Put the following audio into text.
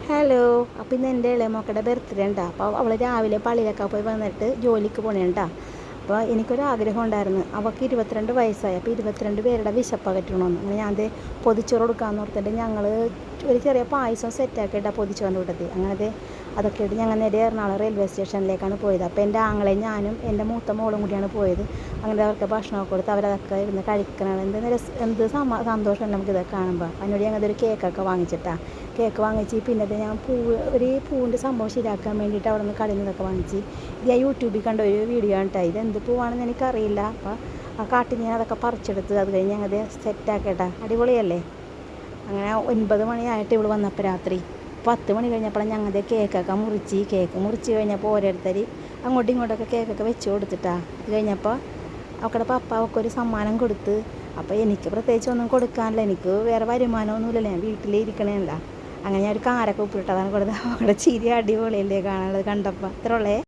Hello. അപ്പോൾ ഇന്ന് എൻ്റെ ഇളയമക്കളുടെ ബർത്ത്ഡേ ഉണ്ടാ. അപ്പോൾ അവൾ രാവിലെ പള്ളിയിലൊക്കെ പോയി വന്നിട്ട് ജോലിക്ക് പോണേണ്ടാ. അപ്പോൾ എനിക്കൊരാഗ്രഹം ഉണ്ടായിരുന്നു, അവൾക്ക് 22 വയസ്സായി. അപ്പോൾ 22 പേരുടെ വിശപ്പകറ്റണമെന്ന്. അങ്ങനെ ഞാൻ പൊതിച്ചോറ് കൊടുക്കാമെന്ന് ഓർത്തിട്ട് ഞങ്ങൾ ഒരു ചെറിയ പായസം സെറ്റാക്കിയിട്ടാണ് പൊതിച്ചോറിൻ്റെ കൂട്ടത്തിൽ. അങ്ങനത്തെ അതൊക്കെ ഇട്ട് ഞങ്ങൾ നേരെ എറണാകുളം റെയിൽവേ സ്റ്റേഷനിലേക്കാണ് പോയത്. അപ്പോൾ എൻ്റെ ആങ്ങളെയും ഞാനും എൻ്റെ മൂത്ത മോളും കൂടിയാണ് പോയത്. അങ്ങനെ അവർക്ക് ഭക്ഷണമൊക്കെ കൊടുത്ത് അവരതൊക്കെ ഇരുന്ന് കഴിക്കണം. എന്ത് സന്തോഷം നമുക്കിതൊക്കെ കാണുമ്പോൾ. അതിനോട് ഞങ്ങളൊരു കേക്കൊക്കെ വാങ്ങിച്ചിട്ടാണ്. കേക്ക് വാങ്ങിച്ച് പിന്നെ ഞാൻ ഒരു പൂവിൻ്റെ സംഭവം ശരിയാക്കാൻ വേണ്ടിയിട്ട് അവിടെ നിന്ന് കടയിൽ നിന്നൊക്കെ വാങ്ങിച്ച്. ഇത് ഞാൻ യൂട്യൂബിൽ കണ്ട ഒരു വീഡിയോ ആണ്. ഇതെന്ത് പൂവാണെന്ന് എനിക്കറിയില്ല. അപ്പോൾ ആ കാട്ടിൽ ഞാൻ അതൊക്കെ പറിച്ചെടുത്ത് അത് കഴിഞ്ഞ് ഞങ്ങൾ സെറ്റാക്കട്ടെ. അടിപൊളിയല്ലേ. അങ്ങനെ 9 മണിയായിട്ട് ഇവിടെ വന്നപ്പോൾ രാത്രി 10 മണി കഴിഞ്ഞപ്പോഴാണ് ഞങ്ങളുടെ കേക്കൊക്കെ കേക്ക് മുറിച്ച് കഴിഞ്ഞപ്പോൾ ഓരോരുത്തർ അങ്ങോട്ടും ഇങ്ങോട്ടൊക്കെ കേക്കൊക്കെ വെച്ച് കൊടുത്തിട്ടാണ്. അത് കഴിഞ്ഞപ്പോൾ അവക്കടെ പപ്പ അവൾക്കൊരു സമ്മാനം കൊടുത്ത്. അപ്പോൾ എനിക്ക് പ്രത്യേകിച്ച് ഒന്നും കൊടുക്കാനില്ല, എനിക്ക് വേറെ വരുമാനമൊന്നുമില്ലല്ലോ, ഞാൻ വീട്ടിലിരിക്കണേല്ല. അങ്ങനെ ഞാൻ ഒരു കാരൊക്കെ ഉപ്പിട്ടതാണ് കൊടുത്തത്. അവിടെ ചിരി അടിപൊളിയല്ലേ കാണാനുള്ളത് കണ്ടപ്പോൾ. അത്ര ഉള്ളേ.